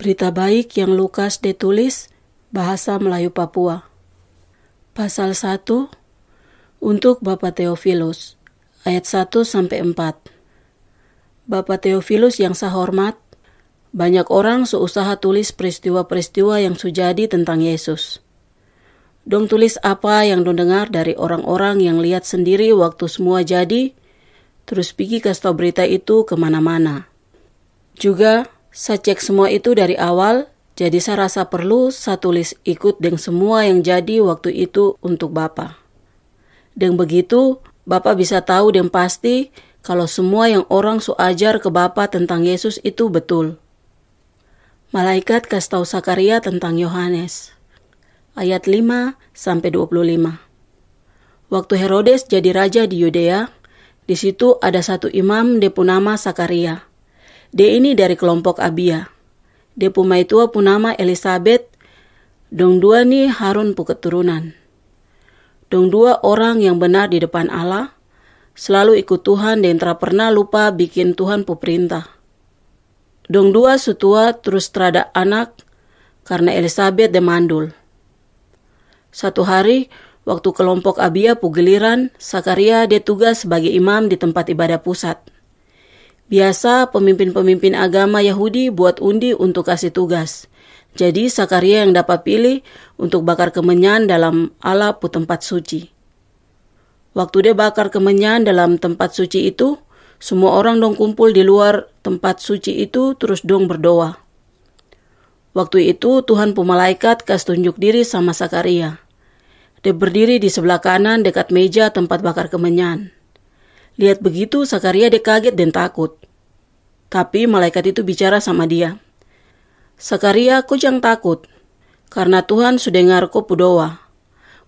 Berita baik yang Lukas ditulis bahasa Melayu Papua. Pasal 1 untuk Bapak Theophilus, ayat 1-4. Bapak Theophilus yang saya hormat, banyak orang seusaha tulis peristiwa-peristiwa yang sujadi tentang Yesus. Dong tulis apa yang dong dengar dari orang-orang yang lihat sendiri waktu semua jadi, terus pergi kasih tahu berita itu kemana-mana. Juga, saya cek semua itu dari awal, jadi saya rasa perlu saya tulis ikut dengan semua yang jadi waktu itu untuk Bapak. Dengan begitu, Bapak bisa tahu dan pasti kalau semua yang orang ajar ke Bapak tentang Yesus itu betul. Malaikat kasih tahu Sakaria tentang Yohanes. Ayat 5-25. Waktu Herodes jadi raja di Yudea, di situ ada satu imam dia pun nama Sakaria. Dia ini dari kelompok Abia. Dia pun maitua pun nama Elisabet. Dong dua ni Harun pu keturunan. Dong dua orang yang benar di depan Allah, selalu ikut Tuhan dan tak pernah lupa bikin Tuhan pu perintah. Dong dua sutua terus terada anak karena Elisabet dia mandul. Satu hari, waktu kelompok Abia pu giliran, Sakaria dia tugas sebagai imam di tempat ibadah pusat. Biasa pemimpin-pemimpin agama Yahudi buat undi untuk kasih tugas. Jadi Sakaria yang dapat pilih untuk bakar kemenyan dalam Allah pu tempat suci. Waktu dia bakar kemenyan dalam tempat suci itu, semua orang dong kumpul di luar tempat suci itu terus dong berdoa. Waktu itu Tuhan pu malaikat kasih tunjuk diri sama Sakaria. Dia berdiri di sebelah kanan dekat meja tempat bakar kemenyan. Lihat begitu Sakaria dia kaget dan takut. Tapi malaikat itu bicara sama dia. Sakaria, kau jangan takut. Karena Tuhan sudah dengar kau doa.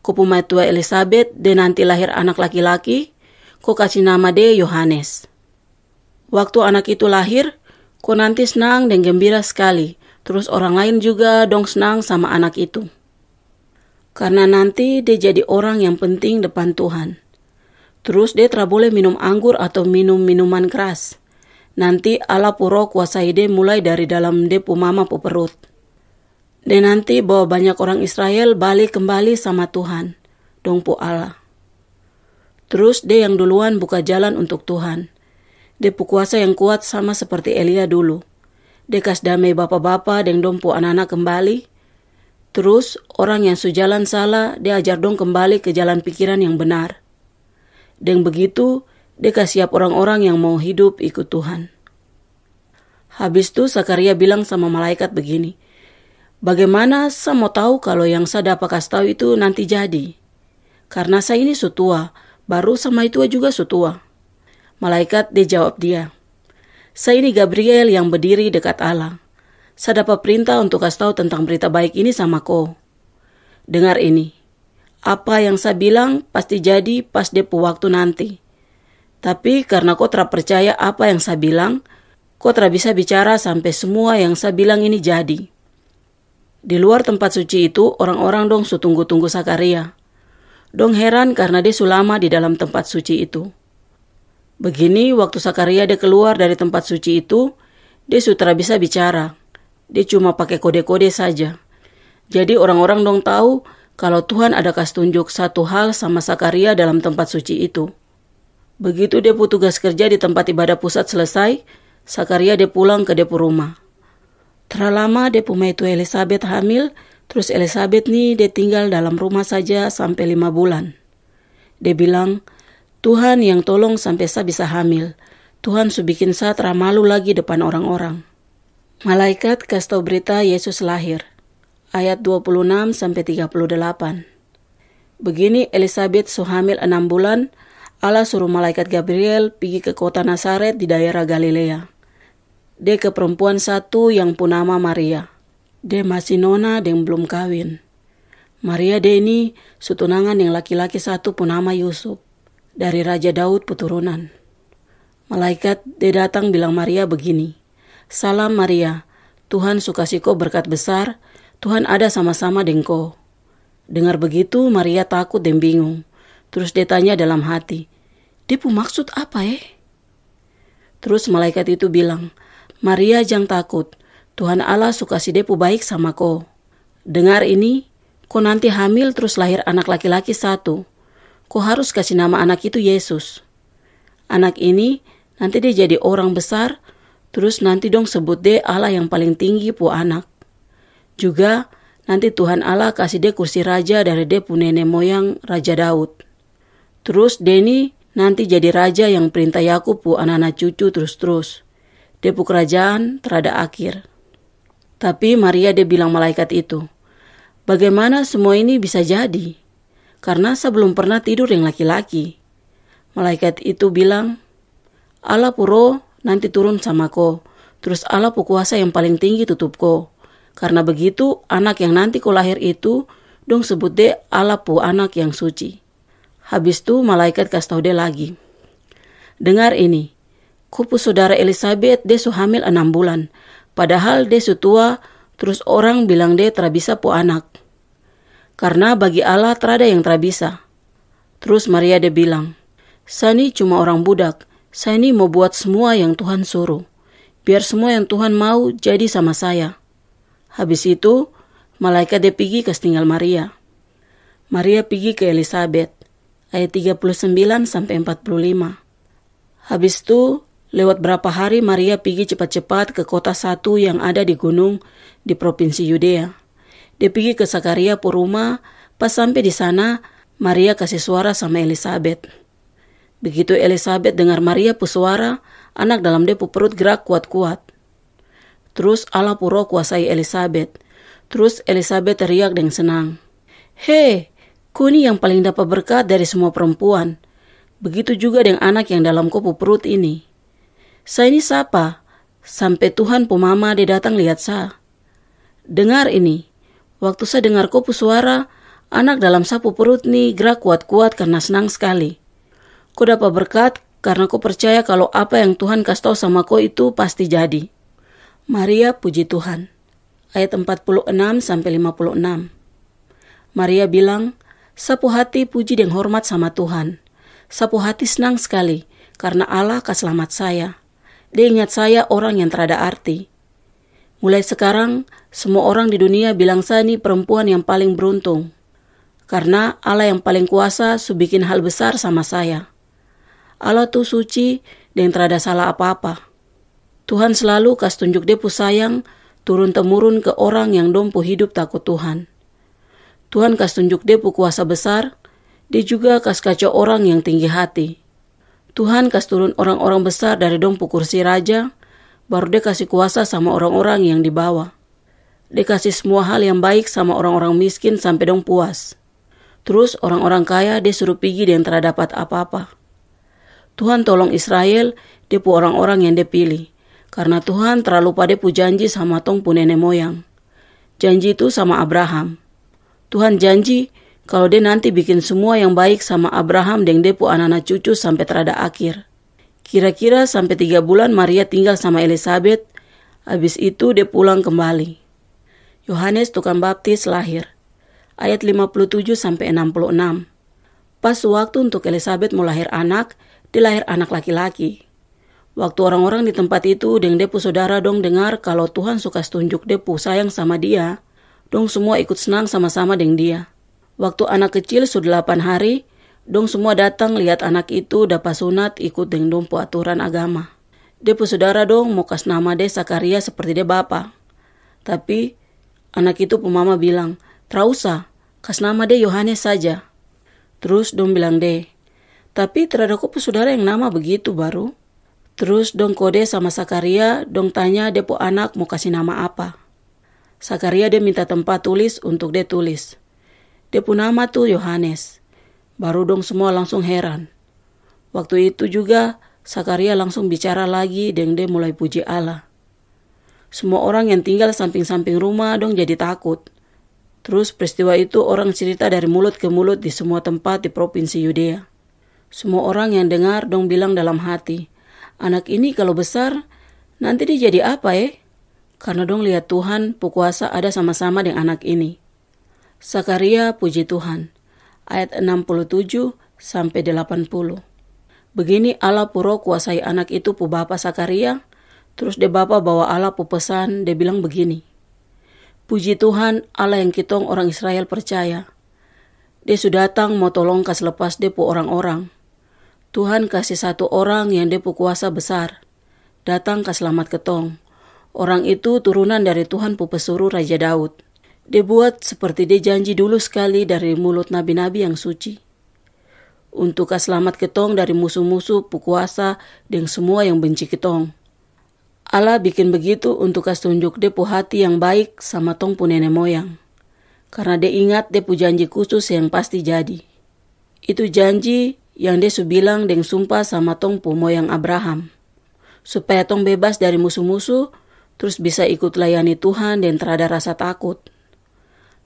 Kau tua Elisabet dan nanti lahir anak laki-laki. Kau kasih nama dia Yohanes. Waktu anak itu lahir, kau nanti senang dan gembira sekali. Terus orang lain juga dong senang sama anak itu. Karena nanti dia jadi orang yang penting depan Tuhan. Terus dia tak boleh minum anggur atau minum minuman keras. Nanti Allah pu roh kuasai dia mulai dari dalam dia pu mama pu perut. Dan nanti bawa banyak orang Israel balik kembali sama Tuhan, dong pu Allah. Terus dia yang duluan buka jalan untuk Tuhan. Dia pu kuasa yang kuat sama seperti Elia dulu. Dia kas damai bapak-bapak dan dong pu anak-anak kembali. Terus orang yang sujalan salah, dia ajar dong kembali ke jalan pikiran yang benar. Dan begitu, dia kasih siap orang-orang yang mau hidup ikut Tuhan. Habis itu Sakaria bilang sama malaikat begini, bagaimana saya mau tahu kalau yang saya dapat kasih tahu itu nanti jadi? Karena saya ini sutua, baru sama itu juga sutua. Malaikat dia jawab dia, saya ini Gabriel yang berdiri dekat Allah. Saya dapat perintah untuk kasih tahu tentang berita baik ini sama kau. Dengar ini. Apa yang saya bilang pasti jadi pas dia pu waktu nanti. Tapi karena kau tak percaya apa yang saya bilang, kau tak bisa bicara sampai semua yang saya bilang ini jadi. Di luar tempat suci itu, orang-orang dong tunggu-tunggu Sakaria. Dong heran karena dia lama di dalam tempat suci itu. Begini, waktu Sakaria dia keluar dari tempat suci itu, dia sudah bisa bicara. Dia cuma pakai kode-kode saja. Jadi orang-orang dong tahu kalau Tuhan ada kasih tunjuk satu hal sama Sakaria dalam tempat suci itu. Begitu dia pu tugas kerja di tempat ibadah pusat selesai, Sakaria dia pulang ke dia pu rumah. Terlama dia pu maitua Elisabet hamil, terus Elisabet nih dia tinggal dalam rumah saja sampai 5 bulan. Dia bilang, Tuhan yang tolong sampai saya bisa hamil. Tuhan su bikin saya teramalu lagi depan orang-orang. Malaikat kasih tahu berita Yesus lahir. Ayat 26-38. Begini Elisabet su hamil 6 bulan, Allah suruh malaikat Gabriel pergi ke kota Nazaret di daerah Galilea. Dia ke perempuan satu yang pun nama Maria. Dia masih nona dan belum kawin. Maria dia ini su tunangan yang laki-laki satu pun nama Yusuf, dari Raja Daud keturunan. Malaikat dia datang bilang Maria begini, Salam Maria, Tuhan su kasih kau berkat besar, Tuhan ada sama-sama dengan kau. Dengar begitu, Maria takut dan bingung. Terus dia tanya dalam hati, dia pu maksud apa Terus malaikat itu bilang, Maria jangan takut, Tuhan Allah suka si depu baik sama ko. Dengar ini, ko nanti hamil terus lahir anak laki-laki 1. Ko harus kasih nama anak itu Yesus. Anak ini nanti dia jadi orang besar, terus nanti dong sebut dia Allah yang paling tinggi pu anak. Juga nanti Tuhan Allah kasih dia kursi raja dari dia pu nenek moyang Raja Daud. Terus dia ini nanti jadi raja yang perintah Yakub pu anak-anak cucu terus-terus. Dia pu kerajaan terada akhir. Tapi Maria dia bilang malaikat itu, bagaimana semua ini bisa jadi? Karena saya belum pernah tidur yang laki-laki. Malaikat itu bilang, Allah pu roh nanti turun sama ko. Terus Allah pu kuasa yang paling tinggi tutup ko. Karena begitu anak yang nanti ko lahir itu, dong sebut dia Allah pu anak yang suci. Habis itu malaikat kasih tahu dia lagi. Dengar ini, ko pu saudara Elisabet dia su hamil 6 bulan. Padahal dia su tua, terus orang bilang dia terabisa pu anak. Karena bagi Allah terada yang terabisa. Terus Maria dia bilang, saya ini cuma orang budak. Saya ini mau buat semua yang Tuhan suruh. Biar semua yang Tuhan mau jadi sama saya. Habis itu, malaikat dia pergi ke tinggal Maria. Maria pergi ke Elisabet. Ayat 39-45. Habis itu, lewat berapa hari Maria pergi cepat-cepat ke kota satu yang ada di gunung di provinsi Yudea. Dia pergi ke Sakaria pu rumah. Pas sampai di sana, Maria kasih suara sama Elisabet. Begitu Elisabet dengar Maria pu suara, anak dalam dia pu perut gerak kuat-kuat. Terus Allah pu roh kuasai Elisabet. Terus Elisabet teriak dengan senang. Hei, ku ini yang paling dapat berkat dari semua perempuan. Begitu juga dengan anak yang dalam ko pu perut ini. Saya ini siapa? Sampai Tuhan pu mama dia datang lihat saya. Dengar ini. Waktu saya dengar ko pu suara, anak dalam sapu perut ini gerak kuat-kuat karena senang sekali. Ko dapat berkat karena ko percaya kalau apa yang Tuhan kasih tahu sama ko itu pasti jadi. Maria puji Tuhan. Ayat 46-56. Maria bilang, sapu hati puji dan hormat sama Tuhan. Sapu hati senang sekali karena Allah kaselamat saya. Dia ingat saya orang yang terada arti. Mulai sekarang, semua orang di dunia bilang saya ini perempuan yang paling beruntung. Karena Allah yang paling kuasa su bikin hal besar sama saya. Allah tuh suci dan terada salah apa-apa. Tuhan selalu kasih tunjuk dia pu sayang turun-temurun ke orang yang dong pu hidup takut Tuhan. Tuhan kasih tunjuk dia pu kuasa besar, dia juga kasih kacau orang yang tinggi hati. Tuhan kasih turun orang-orang besar dari dong pu kursi raja, baru dia kasih kuasa sama orang-orang yang di bawah. Dia kasih semua hal yang baik sama orang-orang miskin sampai dong puas. Terus orang-orang kaya dia suruh pergi dan tidak dapat apa-apa. Tuhan tolong Israel, dia pu orang-orang yang dia pilih. Karena Tuhan terlalu pada pu janji sama tong pu nenek moyang. Janji itu sama Abraham. Tuhan janji kalau dia nanti bikin semua yang baik sama Abraham dan dia pu anak-anak cucu sampai terada akhir. Kira-kira sampai 3 bulan Maria tinggal sama Elisabet. Habis itu dia pulang kembali. Yohanes tukang baptis lahir. Ayat 57-66. Pas waktu untuk Elisabet mau lahir anak, dia lahir anak laki-laki. Waktu orang-orang di tempat itu dan dia pu saudara dong dengar kalau Tuhan suka tunjuk dia pu sayang sama dia, dong semua ikut senang sama-sama dengan dia. Waktu anak kecil sudah 8 hari, dong semua datang lihat anak itu dapat sunat ikut dengan dong pu aturan agama. Dia pu saudara dong mau kasih nama dia Sakaria seperti dia bapa. Tapi anak itu pu mama bilang, "Trausah, kasih nama dia Yohanes saja." Terus dong bilang deh, "Tapi terhadap pu saudara yang nama begitu baru." Terus dong kode sama Sakaria, dong tanya dia pu anak mau kasih nama apa. Sakaria dia minta tempat tulis untuk dia tulis. Dia pu nama tuh Yohanes. Baru dong semua langsung heran. Waktu itu juga Sakaria langsung bicara lagi dan dia mulai puji Allah. Semua orang yang tinggal samping-samping rumah dong jadi takut. Terus peristiwa itu orang cerita dari mulut ke mulut di semua tempat di provinsi Yudea. Semua orang yang dengar dong bilang dalam hati, anak ini kalau besar nanti dia jadi apa Karena dong lihat Tuhan pu kuasa ada sama-sama dengan anak ini. Sakaria puji Tuhan. Ayat 67-80. Begini Allah pu roh kuasai anak itu pu bapa Sakaria. Terus de bapa bawa Allah pu pesan, de bilang begini. Puji Tuhan Allah yang kitong orang Israel percaya. Dia sudah datang mau tolong kas lepas de pu orang-orang. Tuhan kasih satu orang yang de pu kuasa besar. Datang kas selamat ketong. Orang itu turunan dari Tuhan pu pesuruh Raja Daud. Dia buat seperti dia janji dulu sekali dari mulut nabi-nabi yang suci. Untuk kas selamat ketong dari musuh-musuh pu kuasa dan semua yang benci ketong. Allah bikin begitu untuk kas tunjuk dia pu hati yang baik sama tong pu nenek moyang. Karena dia ingat dia pu janji khusus yang pasti jadi. Itu janji yang dia su bilang dan sumpah sama tong pu moyang Abraham. Supaya tong bebas dari musuh-musuh, terus bisa ikut layani Tuhan dan terada rasa takut.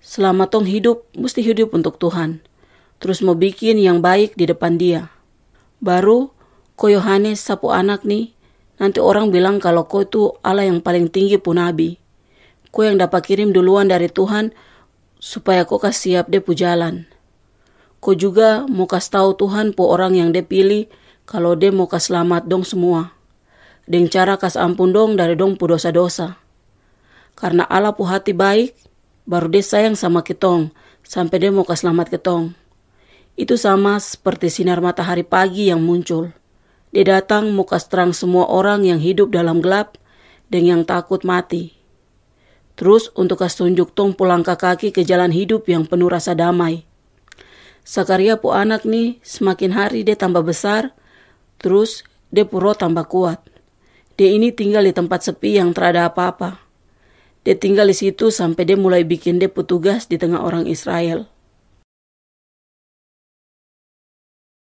Selama tong hidup, mesti hidup untuk Tuhan. Terus mau bikin yang baik di depan dia. Baru, ko Yohanes sapu anak nih, nanti orang bilang kalau kau itu Allah yang paling tinggi pu nabi. Kau yang dapat kirim duluan dari Tuhan supaya kau kas siap dia pu jalan. Kau juga mau kas tahu Tuhan pu orang yang dia pilih kalau dia mau kas selamat dong semua. Dengan cara kas ampun dong dari dong pu dosa-dosa. Karena Allah pu hati baik, baru dia sayang sama kitong sampai dia mau kas selamat kitong. Itu sama seperti sinar matahari pagi yang muncul. Dia datang mau kas terang semua orang yang hidup dalam gelap dan yang takut mati. Terus untuk kas tunjuk tong pu langkah kaki ke jalan hidup yang penuh rasa damai. Sakaria pu anak nih semakin hari dia tambah besar, terus dia pu roh tambah kuat. Dia ini tinggal di tempat sepi yang terada apa-apa. Dia tinggal di situ sampai dia mulai bikin dia pu tugas di tengah orang Israel.